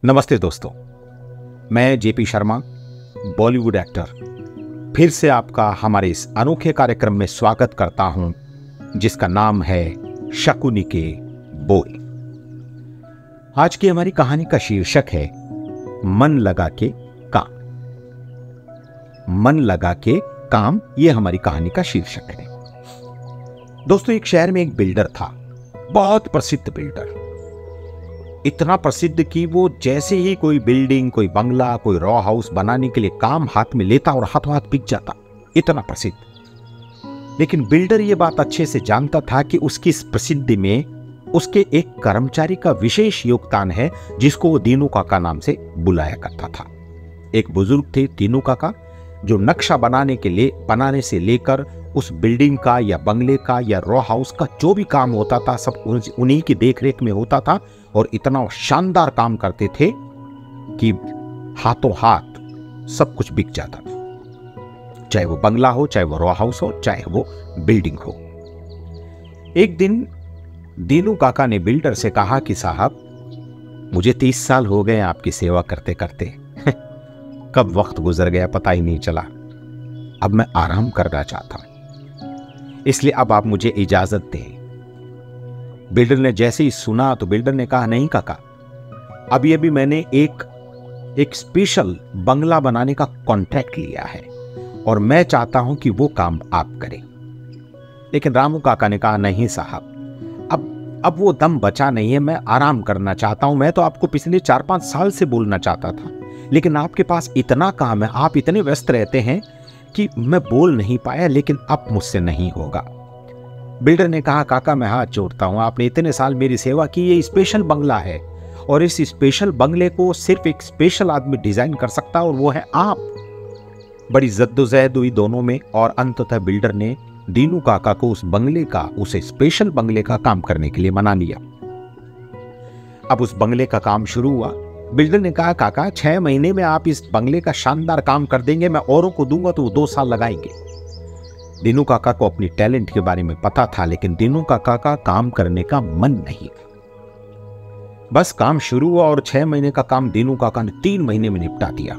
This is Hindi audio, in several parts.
नमस्ते दोस्तों, मैं जेपी शर्मा, बॉलीवुड एक्टर, फिर से आपका हमारे इस अनोखे कार्यक्रम में स्वागत करता हूं, जिसका नाम है शकुनी के बोल। आज की हमारी कहानी का शीर्षक है मन लगा के काम। मन लगा के काम, यह हमारी कहानी का शीर्षक है। दोस्तों, एक शहर में एक बिल्डर था, बहुत प्रसिद्ध बिल्डर। इतना प्रसिद्ध कि वो जैसे ही कोई बिल्डिंग, कोई बंगला, कोई रॉ हाउस बनाने के लिए काम हाथ में लेता और हाथों हाथ बिक जाता, इतना प्रसिद्ध। लेकिन बिल्डर ये बात अच्छे से जानता था कि उसकी इस प्रसिद्धि में उसके एक कर्मचारी का विशेष योगदान है, जिसको वो दीनू काका नाम से बुलाया करता था। एक बुजुर्ग थे दीनू काका, जो नक्शा बनाने से लेकर उस बिल्डिंग का या बंगले का या रॉ हाउस का जो भी काम होता था, सब उन्हीं की देखरेख में होता था। और इतना शानदार काम करते थे कि हाथों हाथ सब कुछ बिक जाता था, चाहे वो बंगला हो, चाहे वो रॉ हाउस हो, चाहे वो बिल्डिंग हो। एक दिन दीनू काका ने बिल्डर से कहा कि साहब, मुझे 30 साल हो गए आपकी सेवा करते करते कब वक्त गुजर गया पता ही नहीं चला। अब मैं आराम करना चाहता हूं, इसलिए अब आप मुझे इजाजत दें। बिल्डर ने जैसे ही सुना तो बिल्डर ने कहा, नहीं काका, अभी अभी मैंने एक स्पेशल बंगला बनाने का कॉन्ट्रैक्ट लिया है और मैं चाहता हूं कि वो काम आप करें। लेकिन रामू काका ने कहा, नहीं साहब, अब वो दम बचा नहीं है, मैं आराम करना चाहता हूं। मैं तो आपको पिछले 4-5 साल से बोलना चाहता था, लेकिन आपके पास इतना काम है, आप इतने व्यस्त रहते हैं कि मैं बोल नहीं पाया, लेकिन अब मुझसे नहीं होगा। बिल्डर ने कहा, काका मैं हाथ जोड़ता हूं, आपने इतने साल मेरी सेवा की, ये स्पेशल बंगला है और इस स्पेशल बंगले को सिर्फ एक स्पेशल आदमी डिजाइन कर सकता है और वो है आप। बड़ी जद्दोजहद हुई दोनों में और अंततः बिल्डर ने दीनू काका को उस स्पेशल बंगले का काम करने के लिए मना लिया। अब उस बंगले का काम शुरू हुआ। बिल्डर ने कहा, काका 6 महीने में आप इस बंगले का शानदार काम कर देंगे, मैं औरों को दूंगा तो वो 2 साल लगाएंगे। दीनू काका को अपनी टैलेंट के बारे में पता था, लेकिन दीनू काका का काम करने का मन नहीं था। बस काम शुरू हुआ और 6 महीने का काम दीनू काका ने 3 महीने में निपटा दिया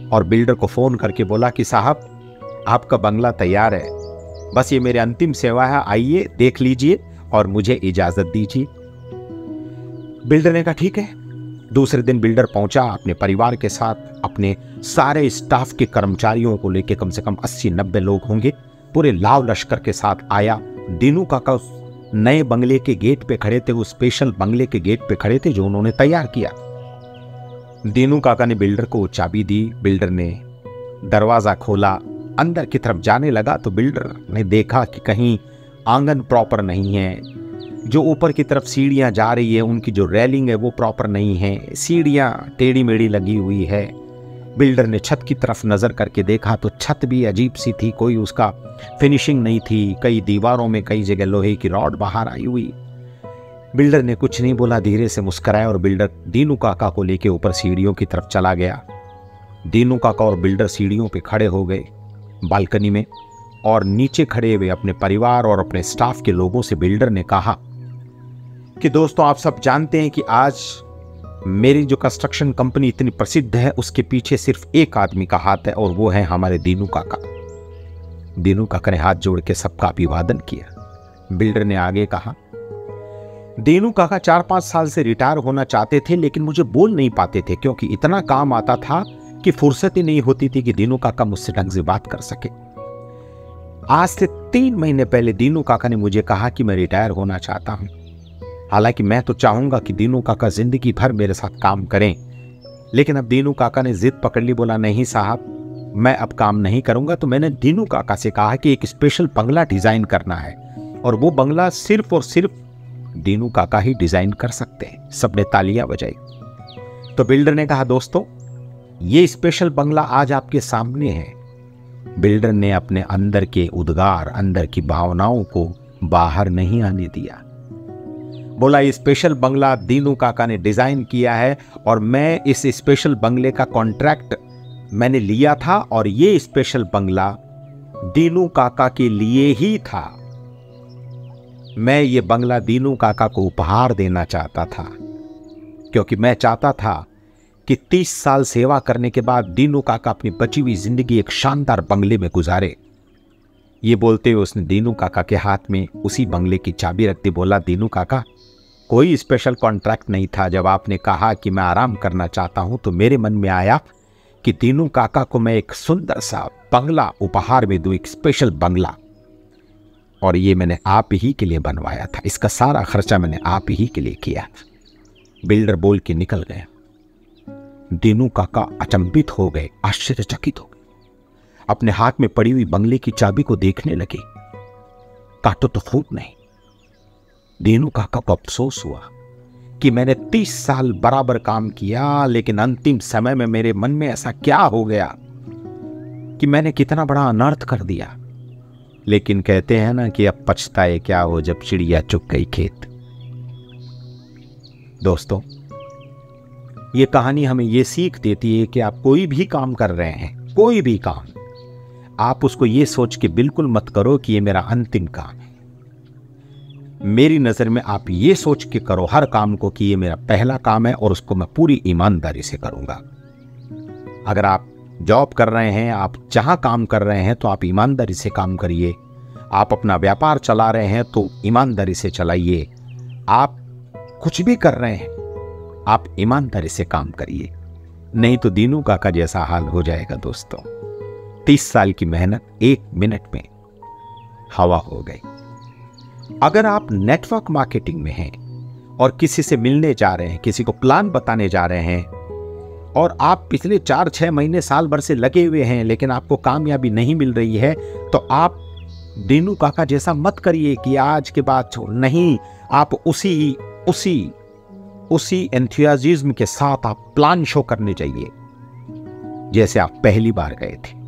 और बिल्डर को फोन करके बोला कि साहब, आपका बंगला तैयार है, बस ये मेरी अंतिम सेवा है, आइए देख लीजिए और मुझे इजाजत दीजिए। बिल्डर ने कहा, ठीक है। दूसरे दिन बिल्डर पहुंचा अपने परिवार के साथ, अपने सारे स्टाफ के कर्मचारियों को लेकर, कम से कम 80-90 लोग होंगे, पूरे लाव लश्कर के साथ आया। दीनू काका उस नए बंगले के गेट पे खड़े थे, उस स्पेशल बंगले के गेट पे खड़े थे जो उन्होंने तैयार किया। दीनू काका ने बिल्डर को चाबी दी, बिल्डर ने दरवाजा खोला, अंदर की तरफ जाने लगा तो बिल्डर ने देखा कि कहीं आंगन प्रॉपर नहीं है, जो ऊपर की तरफ सीढ़ियां जा रही है उनकी जो रेलिंग है वो प्रॉपर नहीं है, सीढ़ियां टेढ़ी मेढ़ी लगी हुई है। बिल्डर ने छत की तरफ नजर करके देखा तो छत भी अजीब सी थी, कोई उसका फिनिशिंग नहीं थी, कई दीवारों में कई जगह लोहे की रॉड बाहर आई हुई। बिल्डर ने कुछ नहीं बोला, धीरे से मुस्कुराया और बिल्डर दीनू काका को लेके ऊपर सीढ़ियों की तरफ चला गया। दीनू काका और बिल्डर सीढ़ियों पे खड़े हो गए बालकनी में, और नीचे खड़े हुए अपने परिवार और अपने स्टाफ के लोगों से बिल्डर ने कहा कि दोस्तों, आप सब जानते हैं कि आज मेरी जो कंस्ट्रक्शन कंपनी इतनी प्रसिद्ध है, उसके पीछे सिर्फ एक आदमी का हाथ है और वो है हमारे दीनू काका। दीनू काका ने हाथ जोड़ के सबका अभिवादन किया। बिल्डर ने आगे कहा, दीनू काका 4-5 साल से रिटायर होना चाहते थे, लेकिन मुझे बोल नहीं पाते थे क्योंकि इतना काम आता था कि फुर्सत ही नहीं होती थी कि दीनू काका मुझसे ढंग से बात कर सके। आज से 3 महीने पहले दीनू काका ने मुझे कहा कि मैं रिटायर होना चाहता हूं। हालांकि मैं तो चाहूंगा कि दीनू काका जिंदगी भर मेरे साथ काम करें, लेकिन अब दीनू काका ने जिद पकड़ ली, बोला नहीं साहब, मैं अब काम नहीं करूंगा। तो मैंने दीनू काका से कहा कि एक स्पेशल बंगला डिजाइन करना है और वो बंगला सिर्फ और सिर्फ दीनू काका ही डिजाइन कर सकते हैं। सबने तालियां बजाई। तो बिल्डर ने कहा, दोस्तों, ये स्पेशल बंगला आज आपके सामने है। बिल्डर ने अपने अंदर के उद्गार, अंदर की भावनाओं को बाहर नहीं आने दिया। बोला, ये स्पेशल बंगला दीनू काका ने डिजाइन किया है और मैं इस स्पेशल बंगले का कॉन्ट्रैक्ट मैंने लिया था और ये स्पेशल बंगला दीनू काका के लिए ही था। मैं ये बंगला दीनू काका को उपहार देना चाहता था। क्योंकि मैं चाहता था कि 30 साल सेवा करने के बाद दीनू काका अपनी बची हुई जिंदगी एक शानदार बंगले में गुजारे। ये बोलते हुए उसने दीनू काका के हाथ में उसी बंगले की चाबी रख दी। बोला, दीनू काका, कोई स्पेशल कॉन्ट्रैक्ट नहीं था। जब आपने कहा कि मैं आराम करना चाहता हूं तो मेरे मन में आया कि दीनू काका को मैं एक सुंदर सा बंगला उपहार में दूं, एक स्पेशल बंगला। और ये मैंने आप ही के लिए बनवाया था, इसका सारा खर्चा मैंने आप ही के लिए किया था। बिल्डर बोल के निकल गए। दीनू काका अचंभित हो गए, आश्चर्यचकित हो गए। अपने हाथ में पड़ी हुई बंगले की चाबी को देखने लगे। काटो तो खूब नहीं। दीनू काका को अफसोस हुआ कि मैंने 30 साल बराबर काम किया, लेकिन अंतिम समय में मेरे मन में ऐसा क्या हो गया कि मैंने कितना बड़ा अनर्थ कर दिया। लेकिन कहते हैं ना कि अब पछताए क्या हो जब चिड़िया चुग गई खेत। दोस्तों, ये कहानी हमें ये सीख देती है कि आप कोई भी काम कर रहे हैं, कोई भी काम, आप उसको ये सोच के बिल्कुल मत करो कि ये मेरा अंतिम काम है। मेरी नजर में आप ये सोच के करो हर काम को कि ये मेरा पहला काम है और उसको मैं पूरी ईमानदारी से करूंगा। अगर आप जॉब कर रहे हैं, आप जहां काम कर रहे हैं, तो आप ईमानदारी से काम करिए। आप अपना व्यापार चला रहे हैं तो ईमानदारी से चलाइए। आप कुछ भी कर रहे हैं, आप ईमानदारी से काम करिए, नहीं तो दीनू काका जैसा हाल हो जाएगा। दोस्तों, 30 साल की मेहनत 1 मिनट में हवा हो गई। अगर आप नेटवर्क मार्केटिंग में हैं और किसी से मिलने जा रहे हैं, किसी को प्लान बताने जा रहे हैं और आप पिछले 4-6 महीने साल भर से लगे हुए हैं लेकिन आपको कामयाबी नहीं मिल रही है, तो आप दीनू काका जैसा मत करिए कि आज के बाद छोड़। नहीं, आप उसी एंथुसियाज्म के साथ आप प्लान शो करने चाहिए जैसे आप पहली बार गए थे।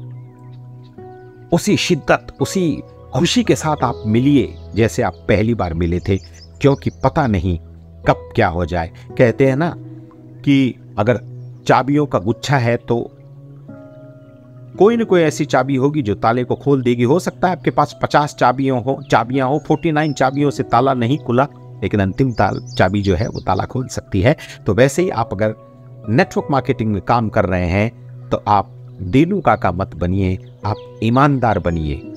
उसी शिद्दत, उसी खुशी के साथ आप मिलिए जैसे आप पहली बार मिले थे, क्योंकि पता नहीं कब क्या हो जाए। कहते हैं ना कि अगर चाबियों का गुच्छा है तो कोई न कोई ऐसी चाबी होगी जो ताले को खोल देगी। हो सकता है आपके पास 50 चाबियां हो, 49 चाबियों से ताला नहीं खुला, लेकिन अंतिम चाबी जो है वो ताला खोल सकती है। तो वैसे ही आप अगर नेटवर्क मार्केटिंग में काम कर रहे हैं तो आप दीनू काका मत बनिए, आप ईमानदार बनिए।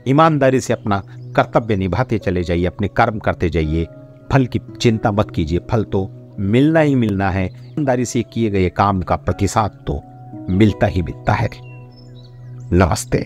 ईमानदारी से अपना कर्तव्य निभाते चले जाइए, अपने कर्म करते जाइए। फल की चिंता मत कीजिए, फल तो मिलना ही मिलना है। ईमानदारी से किए गए काम का प्रतिशत तो मिलता ही मिलता है। नमस्ते।